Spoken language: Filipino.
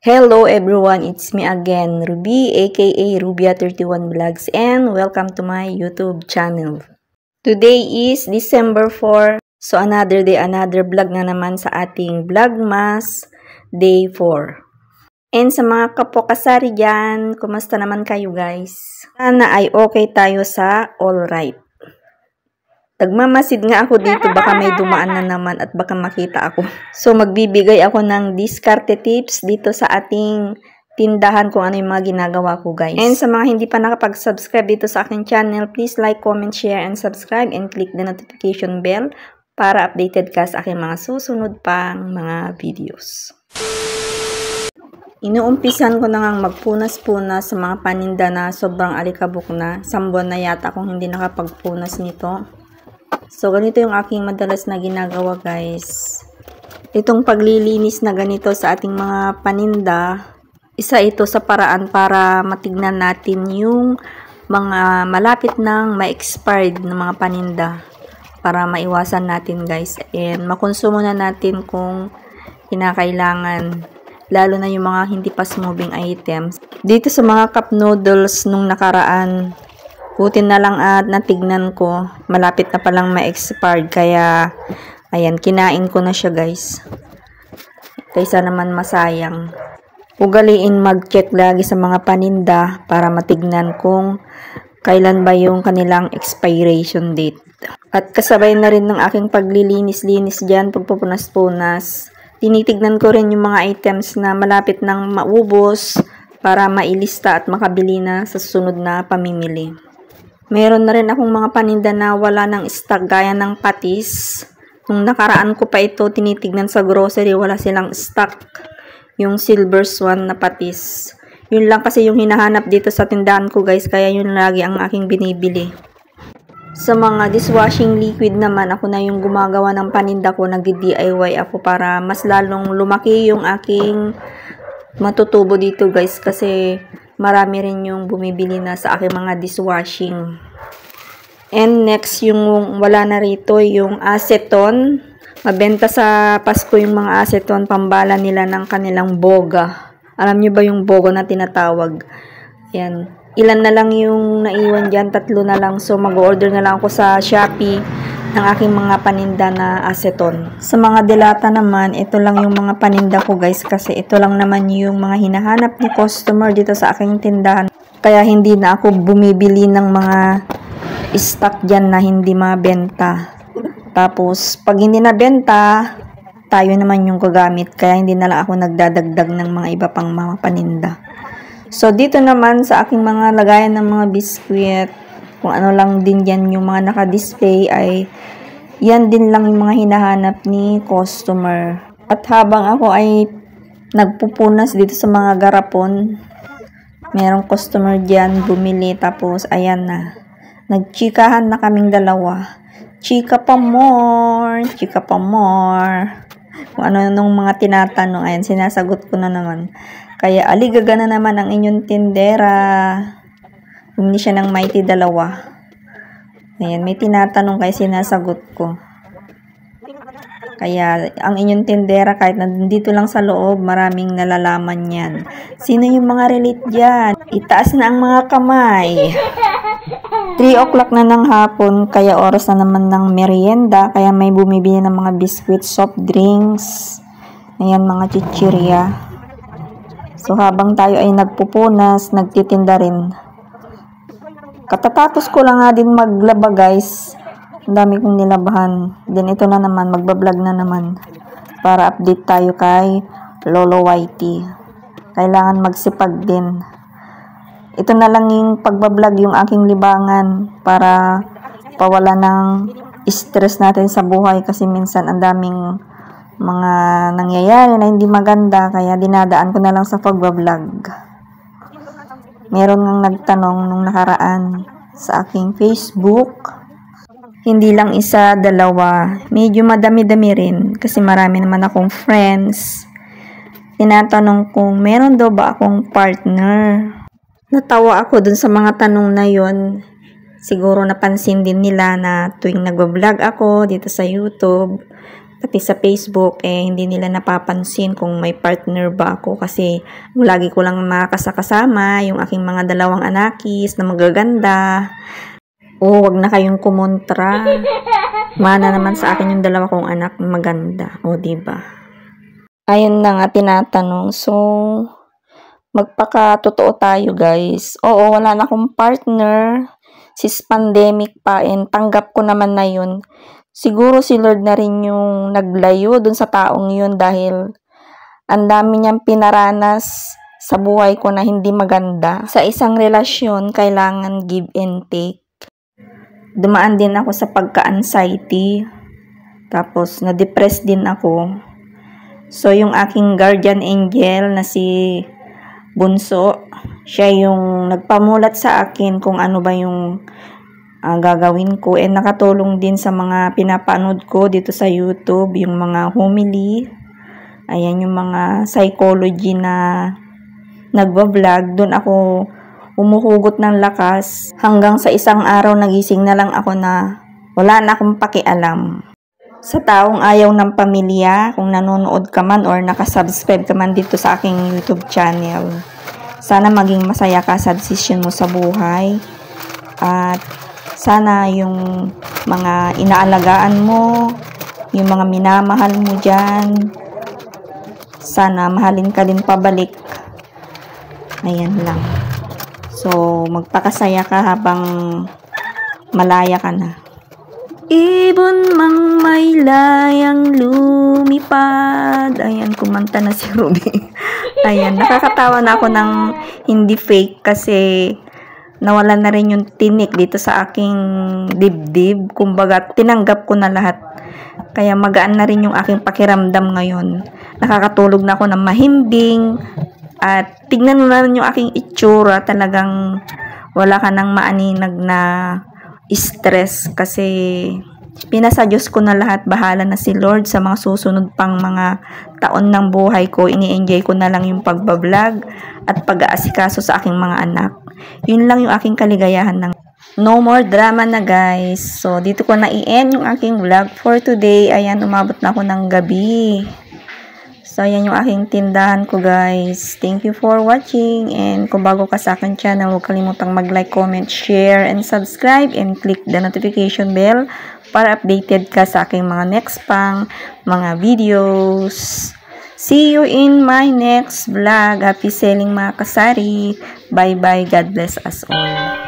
Hello everyone, it's me again, Ruby aka Rubia31 Vlogs, and welcome to my YouTube channel. Today is December 4, so another day, another vlog na naman sa ating Vlogmas Day 4. And sa mga kapokasari dyan, kumusta naman kayo guys? Sana ay okay tayo sa alright. Nagmamasid nga ako dito, baka may dumaan na naman at baka makita ako. So, magbibigay ako ng diskarte tips dito sa ating tindahan kung ano yung mga ginagawa ko, guys. And sa mga hindi pa nakapag-subscribe dito sa aking channel, please like, comment, share, and subscribe, and click the notification bell para updated ka sa aking mga susunod pang mga videos. Inuumpisan ko na ngang magpunas-punas sa mga paninda na sobrang alikabok na. Isang buwan na yata akong hindi nakapagpunas nito. So, ganito yung aking madalas na ginagawa, guys. Itong paglilinis na ganito sa ating mga paninda, isa ito sa paraan para matignan natin yung mga malapit nang ma-expired na mga paninda para maiwasan natin, guys. And makonsumo na natin kung kinakailangan, lalo na yung mga hindi pa moving items. Dito sa mga cup noodles nung nakaraan, buti na lang at natignan ko, malapit na palang ma-expired, kaya ayan, kinain ko na siya, guys. Kaysa naman masayang. Ugaliin mag-check lagi sa mga paninda para matignan kung kailan ba yung kanilang expiration date. At kasabay na rin ng aking paglilinis-linis dyan, pagpupunas-punas, tinitignan ko rin yung mga items na malapit nang maubos para mailista at makabili na sa susunod na pamimili. Meron na rin akong mga paninda na wala ng stock, gaya ng patis. Nung nakaraan ko pa ito tinitignan sa grocery, wala silang stock. Yung silver swan na patis. Yun lang kasi yung hinahanap dito sa tindahan ko, guys, kaya yun lagi ang aking binibili. Sa mga dishwashing liquid naman, ako na yung gumagawa ng paninda ko, nag-DIY ako para mas lalong lumaki yung aking matutubo dito, guys, kasi marami rin yung bumibili na sa aking mga dishwashing. And next, yung wala na rito, yung aceton. Mabenta sa Pasko yung mga aceton, pambala nila ng kanilang boga. Alam nyo ba yung boga na tinatawag? Yan. Ilan na lang yung naiwan dyan, 3 na lang. So, mag-order na lang ako sa Shopee ng aking mga paninda na aceton. Sa mga delata naman, ito lang yung mga paninda ko, guys, kasi ito lang naman yung mga hinahanap ni customer dito sa aking tindahan. Kaya hindi na ako bumibili ng mga stock dyan na hindi mabenta. Tapos, pag hindi nabenta, tayo naman yung gagamit. Kaya hindi na lang ako nagdadagdag ng mga iba pang mga paninda. So, dito naman sa aking mga lagayan ng mga biskwit, kung ano lang din yan yung mga naka-display, ay yan din lang yung mga hinahanap ni customer. At habang ako ay nagpupunas dito sa mga garapon, merong customer dyan bumili, tapos ayan na. Nagchikahan na kaming dalawa. Chika pa more, chika pa more. Kung ano nung mga tinatanong, ayan, sinasagot ko na naman. Kaya aligaga na naman ang inyong tindera. Hindi siya ng mighty dalawa. Ayan, may tinatanong kaya sinasagot ko. Kaya ang inyong tindera, kahit nandito lang sa loob, maraming nalalaman yan. Sino yung mga relate dyan? Itaas na ang mga kamay. 3 o'clock na ng hapon, kaya oras na naman ng merienda. Kaya may bumibili ng mga biscuit, soft drinks. Ayan, mga chichirya. So, habang tayo ay nagpupunas, nagtitinda rin. Katatapos ko lang nga din maglaba, guys. Ang dami kong nilabahan. Then ito na naman, magbablog na naman. Para update tayo kay Lolo Whitey. Kailangan magsipag din. Ito na lang yung pagbablog, yung aking libangan. Para pawala ng stress natin sa buhay. Kasi minsan ang daming mga nangyayari na hindi maganda. Kaya dinadaan ko na lang sa pagbablog. Meron ngang nagtanong nung nakaraan sa aking Facebook. Hindi lang isa, dalawa. Medyo madami-dami rin kasi marami naman akong friends. Tinatanong kung meron daw ba akong partner. Natawa ako dun sa mga tanong na yon. Siguro napansin din nila na tuwing nagbablog ako dito sa YouTube, pati sa Facebook, hindi nila napapansin kung may partner ba ako kasi lagi ko lang makakasama yung aking mga dalawang anakis na magaganda. Wag na kayong kumontra. Mana naman sa akin yung dalawa kong anak maganda. Diba? Ayun na nga tinatanong. So, magpaka-totoo tayo guys. Wala na akong partner. Sis pandemic pa tanggap ko naman na yun. Siguro si Lord na rin yung naglayo dun sa taong yun dahil ang dami niyang pinaranas sa buhay ko na hindi maganda. Sa isang relasyon, kailangan give and take. Dumaan din ako sa pagka-anxiety. Tapos, na-depress din ako. So, yung aking guardian angel na si Bunso, siya yung nagpamulat sa akin kung ano ba yung gagawin ko, nakatulong din sa mga pinapanood ko dito sa YouTube, yung mga homily, ayan yung mga psychology na nagba-vlog. Doon ako umuhugot ng lakas hanggang sa isang araw nagising na lang ako na wala na akong pakialam sa taong ayaw ng pamilya. Kung nanonood ka man or nakasubscribe ka man dito sa aking YouTube channel, sana maging masaya ka sa decision mo sa buhay at sana yung mga inaalagaan mo, yung mga minamahal mo dyan, sana mahalin ka din pabalik. Ayan lang. So, magpakasaya ka habang malaya ka na. Ibon mang may layang lumipad. Ayan, kumanta na si Ruby. Ayan, nakakatawa na ako ng hindi fake kasi nawala na rin yung tinik dito sa aking dibdib. Kumbaga, tinanggap ko na lahat. Kaya magaan na rin yung aking pakiramdam ngayon. Nakakatulog na ako ng mahimbing. At tignan mo naman yung aking itsura. Talagang wala ka nang maaninag na stress. Kasi pinasa Diyos ko na lahat. Bahala na si Lord sa mga susunod pang mga taon ng buhay ko. Ini-enjoy ko na lang yung pagbablog at pag-aasikaso sa aking mga anak. Yun lang yung aking kaligayahan ng no more drama na guys. So, dito ko na i-end yung aking vlog for today. Ayan, umabot na ako ng gabi. So, ayan yung aking tindahan ko guys. Thank you for watching. And kung bago ka sa akin channel, huwag kalimutang mag-like, comment, share, and subscribe. And click the notification bell para updated ka sa aking mga next pang mga videos. See you in my next vlog. Happy selling mga kasari. Bye-bye. God bless us all.